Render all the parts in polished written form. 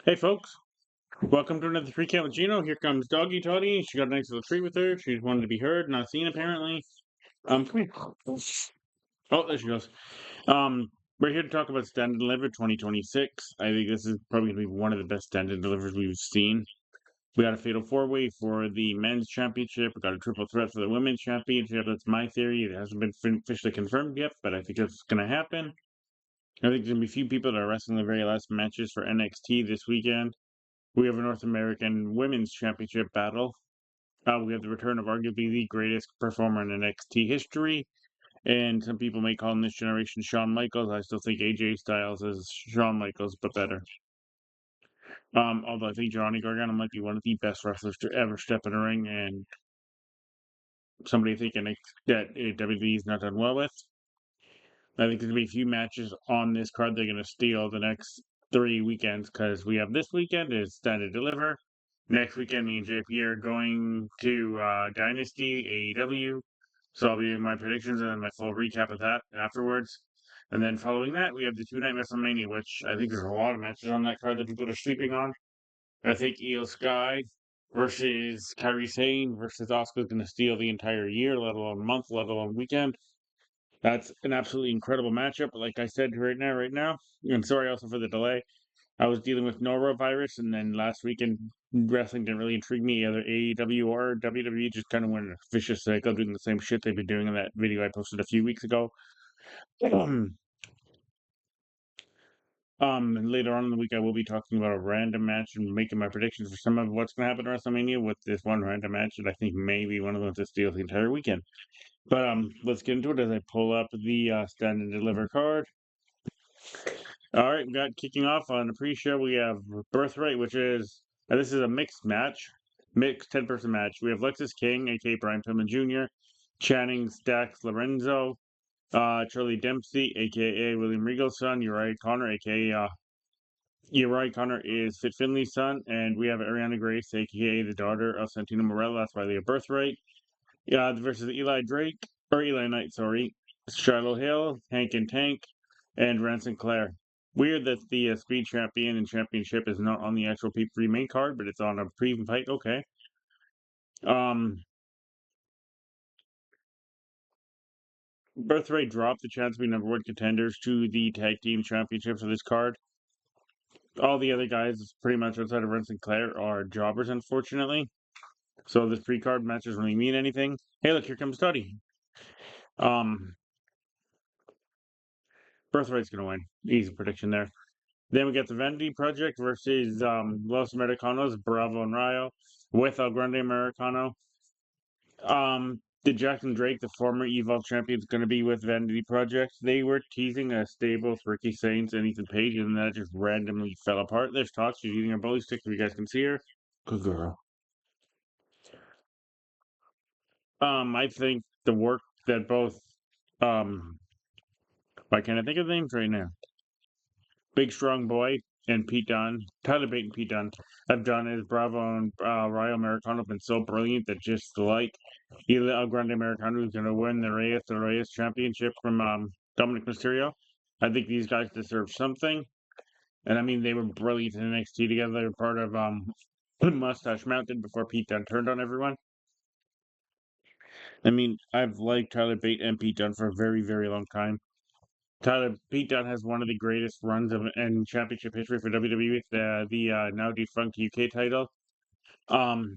Hey folks, welcome to another recap with Gino. Here comes Doggy Toddy. She got a nice little treat with her. She's wanted to be heard, not seen apparently. Come here. Oh, there she goes. Um, we're here to talk about Stand and Deliver 2026. I think this is probably gonna be one of the best Stand and Delivers we've seen. We got a fatal four-way for the men's championship. We got a triple threat for the women's championship. That's my theory. It hasn't been officially confirmed yet, but I think it's gonna happen. I think there's gonna be a few people that are wrestling the very last matches for NXT this weekend. We have a North American Women's Championship battle. We have the return of arguably the greatest performer in NXT history, and some people may call him this generation Shawn Michaels. I still think AJ Styles is Shawn Michaels, but better. Although I think Johnny Gargano might be one of the best wrestlers to ever step in a ring, and somebody thinking that WWE's not done well with. I think there's gonna be a few matches on this card they're gonna steal the next 3 weekends because we have this weekend is Stand and Deliver. Next weekend, me and JP are going to Dynasty AEW. So I'll be doing my predictions and then my full recap of that afterwards. And then following that, we have the 2 night WrestleMania, which I think there's a lot of matches on that card that people are sleeping on. I think Io Sky versus Kairi Sane versus Asuka is going to steal the entire year, let alone month, let alone weekend. That's an absolutely incredible matchup. Like I said, right now, and sorry also for the delay. I was dealing with norovirus, and then last weekend wrestling didn't really intrigue me. Either AEW or WWE just kind of went in a vicious cycle, doing the same shit they've been doing in that video I posted a few weeks ago. Um, and later on in the week, I will be talking about a random match and making my predictions for some of what's going to happen at WrestleMania with this one random match that I think may be one of them to steal the entire weekend. But let's get into it as I pull up the Stand and Deliver card. All right, we got kicking off on the pre-show. We have Birthright, which is this is a mixed match, mixed 10-person match. We have Lexus King, aka Brian Pillman Jr., Channing Stax Lorenzo, Charlie Dempsey, aka William Regal's son, Uriah Connor, aka Uriah Connor is Fit Finley's son, and we have Ariana Grace, aka the daughter of Santino Marella. That's why they have Birthright. Versus Eli Knight, sorry, Shiloh Hill, Hank and Tank, and Ransom Claire. Weird that the Speed Champion and Championship is not on the actual P3 main card, but it's on a pre-fight. Okay. Um, Birthright dropped the chance to be number one contenders to the Tag Team Championships of this card. All the other guys, pretty much outside of Ransom Claire, are jobbers, unfortunately. So this pre-card match doesn't really mean anything. Hey, look, here comes Duddy. Um, Birthright's gonna win. Easy prediction there. Then we got the Vanity Project versus Los Americanos, Bravo and Rayo, with El Grande Americano. Did Jackson Drake, the former Evolve champion, is going to be with Vanity Project? They were teasing a stable with Ricky Saints and Ethan Page, and that just randomly fell apart. There's talk. She's eating her bully stick, if you guys can see her. Good girl. I think the work that both why can't I think of the names right now? Big Strong Boy and Pete Dunne, Tyler Bate and Pete Dunne have done is Bravo and Rayo Americano have been so brilliant that just like either El Grande Americano is going to win the Reyes Championship from Dominic Mysterio. I think these guys deserve something. And I mean, they were brilliant in NXT together. They were part of Mustache Mountain before Pete Dunne turned on everyone. I mean, I've liked Tyler Bate and Pete Dunne for a very, very long time. Pete Dunne has one of the greatest runs of in championship history for WWE with the now defunct UK title. Um,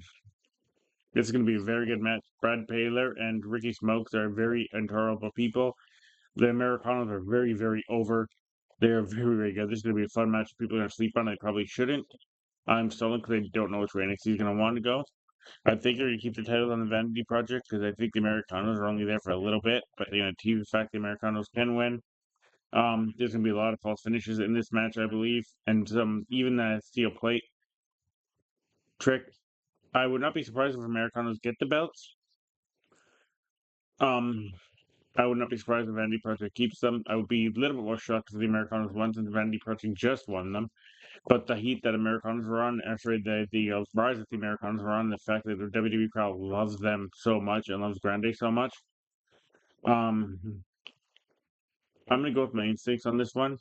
this is going to be a very good match. Brad Taylor and Ricky Smokes are very intolerable people. The Americanos are very, very over. They're very, very good. This is going to be a fun match. People are going to sleep on. I probably shouldn't. I'm stalling because I don't know which way NXT is going to want to go. I think they're going to keep the title on the Vanity Project because I think the Americanos are only there for a little bit, but they're going to tease the fact the Americanos can win. There's gonna be a lot of false finishes in this match, I believe, and some even the steel plate trick. I would not be surprised if Americanos get the belts. Um, I would not be surprised if Vanity Project keeps them. I would be a little bit more shocked if the Americanos won since Vanity Project just won them. But the heat that Americanos were on, actually the rise that the Americanos were on, the fact that the WWE crowd loves them so much and loves Grande so much. I'm gonna go with my instincts on this one.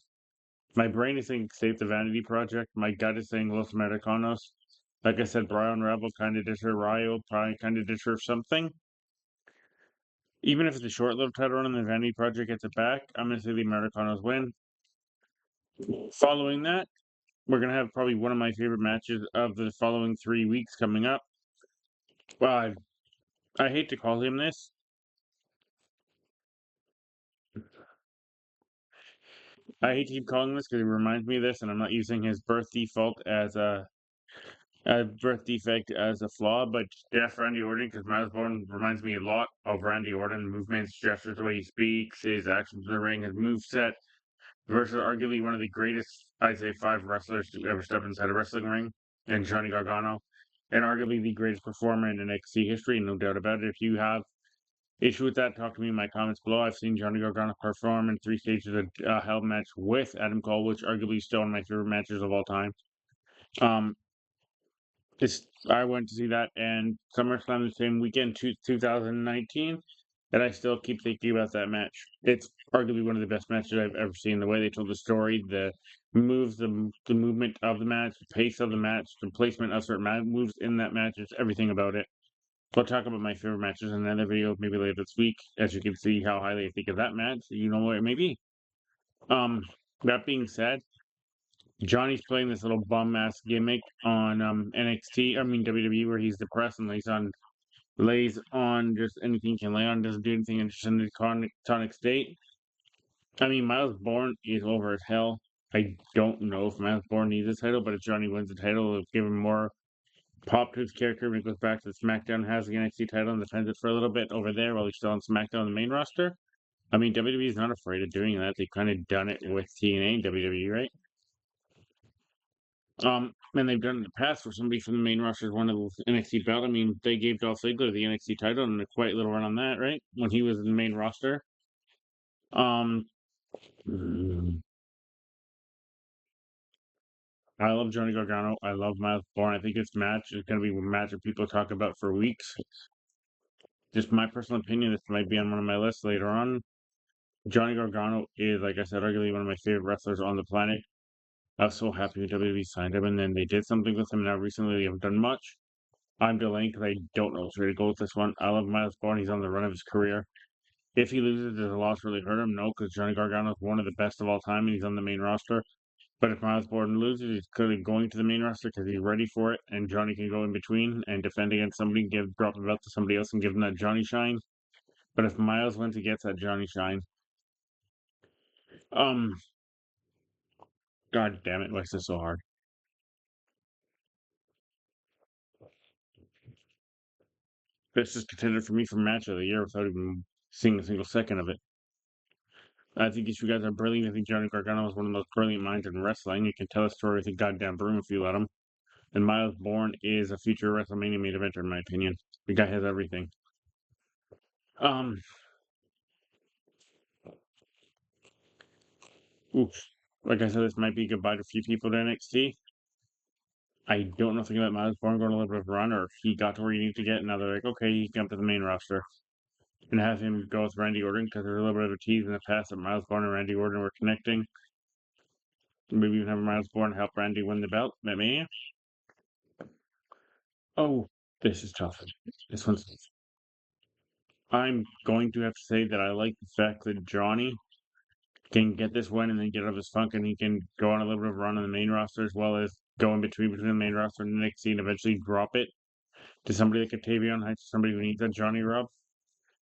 My brain is saying save the Vanity Project. My gut is saying Los Americanos. Like I said, Brian Rebel kind of Ryo probably kind of deserves something. Even if it's a short-lived title run and the Vanity Project gets it back, I'm going to say the Americanos win. Following that, we're going to have probably one of my favorite matches of the following 3 weeks coming up. Well, I hate to call him this. I hate to keep calling this because he reminds me of this, and I'm not using his birth default as a birth defect as a flaw, but Jeff Randy Orton, because Miles Bourne reminds me a lot of Randy Orton. Movements, gestures, the way he speaks, his actions in the ring, his moveset, versus arguably one of the greatest, I'd say, 5 wrestlers to ever step inside a wrestling ring, and Johnny Gargano, and arguably the greatest performer in NXT history, no doubt about it. If you have issue with that, talk to me in my comments below. I've seen Johnny Gargano perform in 3 stages of Hell match with Adam Cole, which arguably is still one of my favorite matches of all time. Um, I went to see that and SummerSlam the same weekend, 2019, and I still keep thinking about that match. It's arguably one of the best matches I've ever seen. The way they told the story, the moves, the movement of the match, the pace of the match, the placement of certain moves in that match, it's everything about it. I'll talk about my favorite matches in another video maybe later this week. As you can see how highly I think of that match, you know what it may be. That being said, Johnny's playing this little bum ass gimmick on WWE, where he's depressed and lays on just anything he can lay on, doesn't do anything in just in the tonic state. I mean, Miles Bourne is over as hell. I don't know if Miles Bourne needs a title, but if Johnny wins the title, it'll give him more pop to his character when he goes back to SmackDown, has the NXT title, and defends it for a little bit over there while he's still on SmackDown on the main roster. I mean, WWE is not afraid of doing that. They've kind of done it with TNA and WWE, right? And they've done it in the past where somebody from the main roster has won the NXT belt. I mean, they gave Dolph Ziggler the NXT title and a quite little run on that, right? When he was in the main roster. Um, I love Johnny Gargano. I love Miles Bourne. I think this match is going to be a match that people talk about for weeks. Just my personal opinion, this might be on one of my lists later on. Johnny Gargano is, like I said, arguably one of my favorite wrestlers on the planet. I was so happy when WWE signed him, and then they did something with him. Now recently, they haven't done much. I'm delaying because I don't know where to go with this one. I love Miles Bourne. He's on the run of his career. If he loses, does a loss really hurt him? No, because Johnny Gargano is one of the best of all time, and he's on the main roster. But if Miles Bourne loses, he's clearly going to the main roster because he's ready for it, and Johnny can go in between and defend against somebody, drop the belt to somebody else, and give him that Johnny shine. But if Miles wins, he gets that Johnny shine. Um, God damn it, why is this so hard? This is contender for me for match of the year without even seeing a single second of it. I think these two guys are brilliant. I think Johnny Gargano is one of the most brilliant minds in wrestling. He can tell a story with a goddamn broom if you let him. And Miles Bourne is a future WrestleMania main eventer, in my opinion. The guy has everything. Um, oof. Like I said, this might be goodbye to a few people to NXT. I don't know if they let Miles Bourne go on a little bit of a run, or if he got to where he needed to get, and now they're like, okay, he can come to the main roster. And have him go with Randy Orton, because there's a little bit of a tease in the past that Miles Bourne and Randy Orton were connecting. Maybe even have Miles Bourne help Randy win the belt at Mania. Oh, this is tough. This one's. I'm going to have to say that I like the fact that Johnny can get this win and then get out of his funk, and he can go on a little bit of a run on the main roster as well as go in between the main roster and the next scene, eventually drop it to somebody like Octavian Heights, somebody who needs that Johnny rub.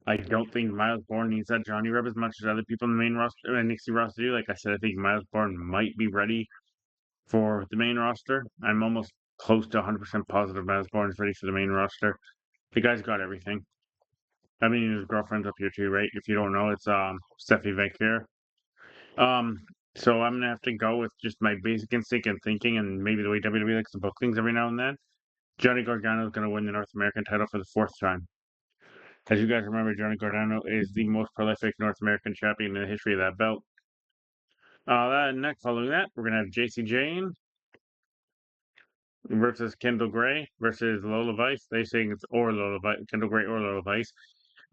I don't think Miles Bourne needs that Johnny rub as much as other people in the main roster, NXT roster do. Like I said, I think Miles Bourne might be ready for the main roster. I'm almost close to 100% positive Miles Bourne is ready for the main roster. The guy's got everything. I mean, his girlfriend's up here too, right? If you don't know, it's Stephanie Vaquer. Um, so I'm gonna have to go with just my basic instinct and thinking, and maybe the way WWE likes to book things every now and then. Johnny Gargano is gonna win the North American title for the 4th time. As you guys remember, Johnny Gargano is the most prolific North American champion in the history of that belt. Next, following that, we're gonna have JC Jane versus Kendall Gray versus Lola Vice. They saying it's or Lola Vice, Kendall Gray or Lola Vice.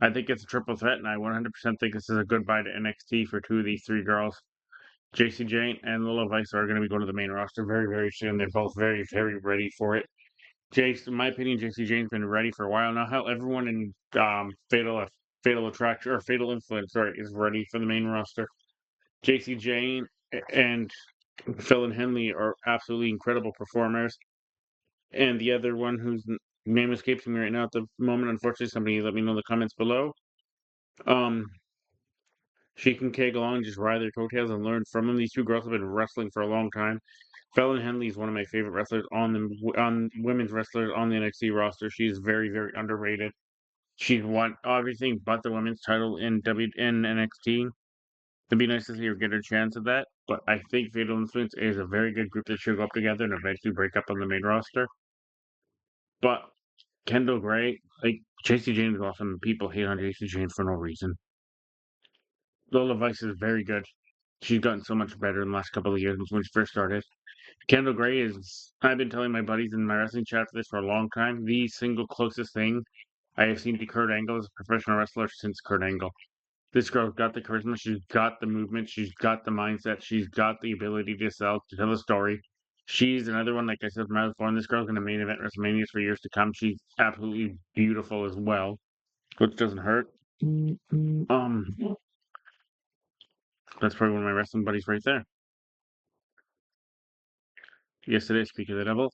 I think it's a triple threat, and I 100% think this is a goodbye to NXT for 2 of these 3 girls. JC Jane and Lola Vice are going to be going to the main roster very, very soon. They're both very, very ready for it. Jace, in my opinion, JC Jane's been ready for a while now. Hell, everyone in Fatal Attraction or Fatal Influence, sorry, is ready for the main roster. JC Jane and Phil and Henley are absolutely incredible performers. And the other one whose name escapes me right now at the moment, unfortunately, somebody let me know in the comments below. Um, she can keg along, just ride their coattails and learn from them. These two girls have been wrestling for a long time. Fallon Henley is one of my favorite wrestlers on women's wrestlers on the NXT roster. She's very, very underrated. She's won everything but the women's title in NXT. It'd be nice to see her get her chance at that, but I think Fatal Influence is a very good group that should go up together and eventually break up on the main roster. But Kendall Gray, like JC Jane is awesome. People hate on JC Jane for no reason. Lola Vice is very good. She's gotten so much better in the last couple of years when she first started. Kendall Gray is, I've been telling my buddies in my wrestling chat for this for a long time, the single closest thing I have seen to Kurt Angle as a professional wrestler since Kurt Angle. This girl's got the charisma, she's got the movement, she's got the mindset, she's got the ability to sell, to tell a story. She's another one, like I said from my before, this girl's going to main event WrestleMania for years to come. She's absolutely beautiful as well, which doesn't hurt. Um, that's probably one of my wrestling buddies right there. Yes, it is. Speak of the devil.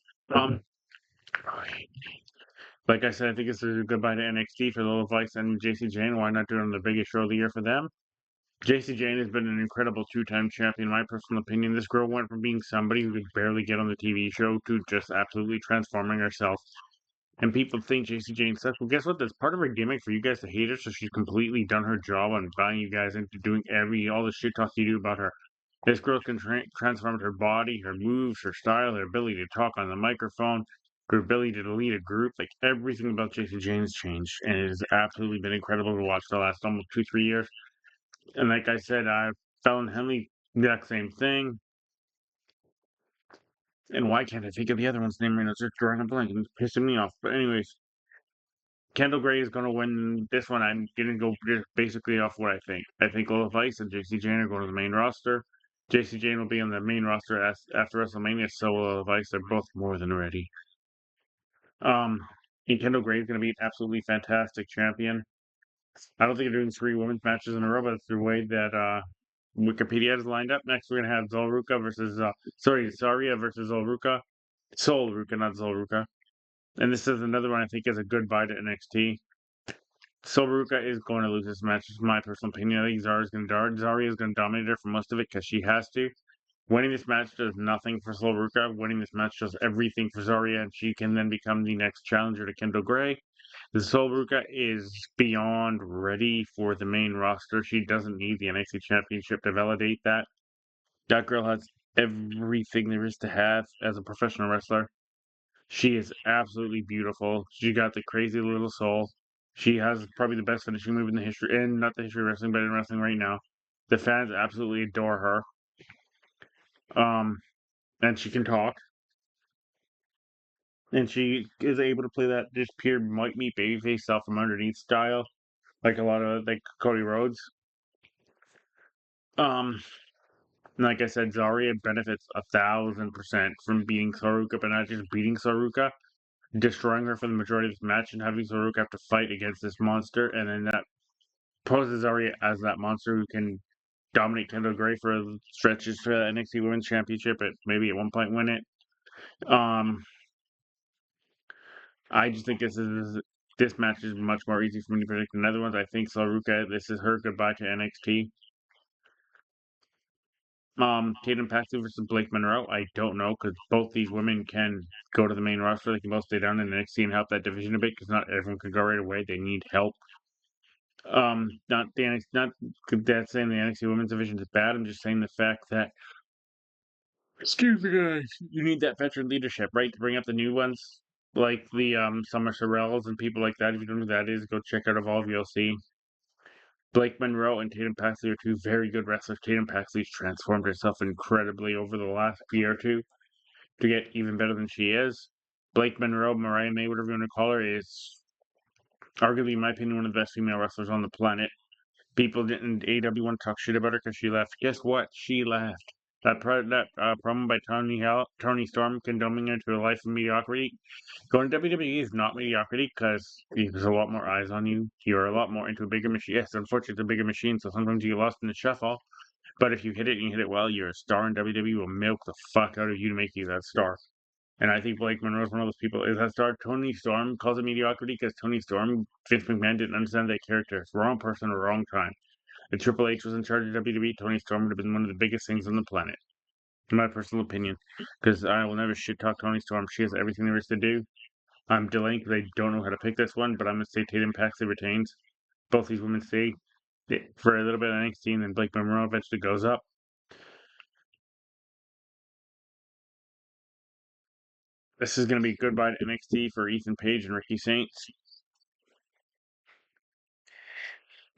Like I said, I think this is a goodbye to NXT for Lola Vice and JC Jane. Why not do it on the biggest show of the year for them? JC Jane has been an incredible two-time champion. In my personal opinion, this girl went from being somebody who could barely get on the TV show to just absolutely transforming herself. And people think JC Jane sucks. Well, guess what? That's part of her gimmick for you guys to hate her. So she's completely done her job on buying you guys into doing all the shit talk you do about her. This girl can transform her body, her moves, her style, her ability to talk on the microphone, her ability to lead a group. Like everything about Jason James changed, and it has absolutely been incredible to watch the last almost 2-3 years. And like I said, Fallon Henley, exact same thing. And why can't I think of the other one's name right now? It's just drawing a blank and it's pissing me off. But anyways, Kendall Gray is going to win this one. I'm going to go just basically off what I think. I think Lola Vice and JC Jane are going to the main roster. JC Jane will be on the main roster after WrestleMania, so will Lola Vice. They're both more than ready. And Kendall Gray is going to be an absolutely fantastic champion. I don't think they're doing 3 women's matches in a row, but it's the way that Wikipedia is lined up. Next, we're going to have Zarya versus Zolruka. Solruka, not Zolruka. And this is another one I think is a goodbye to NXT. Solruka is going to lose this match. It's my personal opinion. I think Zarya is going to dominate her for most of it because she has to. Winning this match does nothing for Solruka. Winning this match does everything for Zarya, and she can then become the next challenger to Kendall Gray. The Solruka is beyond ready for the main roster. She doesn't need the NXT Championship to validate that. That girl has everything there is to have as a professional wrestler. She is absolutely beautiful. She got the crazy little soul. She has probably the best finishing move in the history, and not the history of wrestling, but in wrestling right now. The fans absolutely adore her. And she can talk. And she is able to play that just pure white meat babyface self from underneath style, like a lot of like Cody Rhodes. Um, like I said, Zarya benefits 1,000% from beating Saruka, but not just beating Saruka, destroying her for the majority of this match and having Saruka have to fight against this monster, and then that poses Zarya as that monster who can dominate Kendall Gray for stretches for the NXT Women's Championship, but maybe at one point win it. Um, I just think this match is much more easy for me to predict than other ones. I think Saruka, this is her goodbye to NXT. Tatum Paxley versus Blake Monroe. I don't know because both these women can go to the main roster. They can both stay down in NXT and help that division a bit because not everyone can go right away. They need help. Not the NXT, not that saying the NXT women's division is bad. I'm just saying the fact that, excuse me, guys, you need that veteran leadership, right, to bring up the new ones like the Summer Sorrells and people like that. If you don't know who that is, go check out Evolve. You'll see. Blake Monroe and Tatum Paxley are two very good wrestlers. Tatum Paxley's transformed herself incredibly over the last year or two to get even better than she is. Blake Monroe, Mariah May, whatever you want to call her, is arguably, in my opinion, one of the best female wrestlers on the planet People didn't AEW want to talk shit about her because she left. Guess what? She left. That promo by Tony Storm condemning her to a life of mediocrity. Going to WWE is not mediocrity because there's a lot more eyes on you. You're a lot more into a bigger machine. Yes, unfortunately, it's a bigger machine, so sometimes you get lost in the shuffle. But if you hit it and you hit it well, you're a star, and WWE will milk the fuck out of you to make you that star. And I think Blake Monroe is one of those people. Is that star? Tony Storm calls it mediocrity because Tony Storm, Vince McMahon didn't understand that character. It's wrong person, wrong time. If Triple H was in charge of WWE, Tony Storm would have been one of the biggest things on the planet, in my personal opinion. Because I will never shit talk Tony Storm. She has everything there is to do. I'm delaying because I don't know how to pick this one, but I'm going to say Tatum Paxley retains. Both these women stay for a little bit of NXT, and then Blake Monroe eventually goes up. This is going to be goodbye to NXT for Ethan Page and Ricky Saints.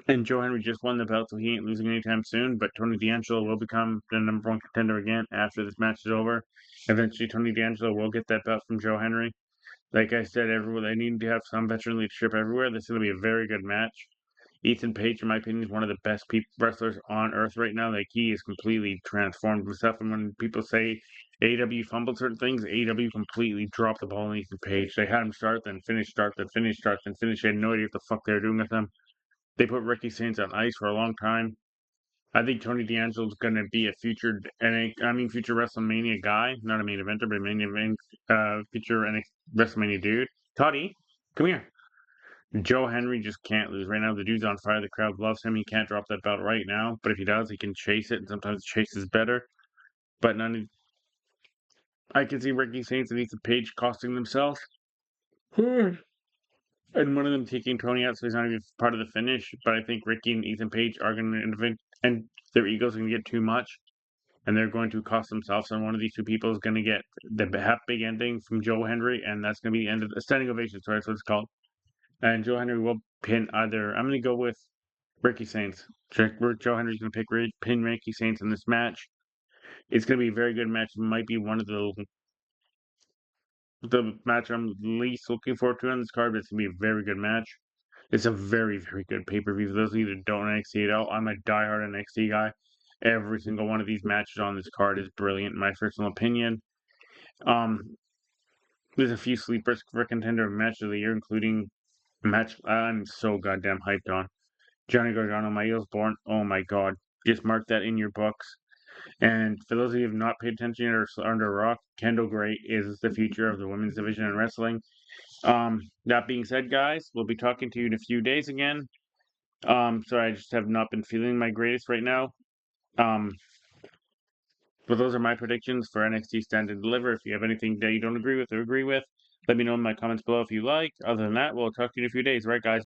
And Joe Henry just won the belt, so he ain't losing anytime soon. But Tony D'Angelo will become the number one contender again after this match is over. Eventually, Tony D'Angelo will get that belt from Joe Henry. Like I said, everywhere they need to have some veteran leadership everywhere. This is going to be a very good match. Ethan Page, in my opinion, is one of the best wrestlers on earth right now. Like, he is completely transformed himself. And when people say AEW fumbled certain things, AEW completely dropped the ball on Ethan Page. They had him start, then finish, start, then finish, start, then finish. They had no idea what the fuck they were doing with them. They put Ricky Saints on ice for a long time. I think Tony D'Angelo is going to be a future future WrestleMania guy, not a main eventer, but a future WrestleMania dude. Toddy, come here. Joe Henry just can't lose right now. The dude's on fire. The crowd loves him. He can't drop that belt right now, but if he does, he can chase it, and sometimes chase is better. But I can see Ricky Saints and Ethan Page costing themselves. And one of them taking Tony out, so he's not even part of the finish. But I think Ricky and Ethan Page are going to and their egos are going to get too much, and they're going to cost themselves. And one of these two people is going to get the big ending from Joe Henry, and that's going to be the end of the standing ovation. Sorry, that's what it's called. And Joe Henry will pin either. I'm going to go with Ricky Saints. Joe Henry's going to pin Ricky Saints in this match. It's going to be a very good match. It might be one of the match I'm least looking forward to on this card, but it's going to be a very good match. It's a very, very good pay-per-view. For those of you that don't know NXT at all, I'm a diehard NXT guy. Every single one of these matches on this card is brilliant, in my personal opinion. There's a few sleepers for contender match of the year, including a match I'm so goddamn hyped on. Johnny Gargano, my eels born. Oh my god. Just mark that in your books. And for those of you who have not paid attention or under a rock, Kendall Gray is the future of the women's division in wrestling. That being said, guys, we'll be talking to you in a few days again. Sorry, I just have not been feeling my greatest right now. But those are my predictions for NXT Stand and Deliver. If you have anything that you don't agree with or agree with, let me know in my comments below if you like. Other than that, we'll talk to you in a few days. Right, guys?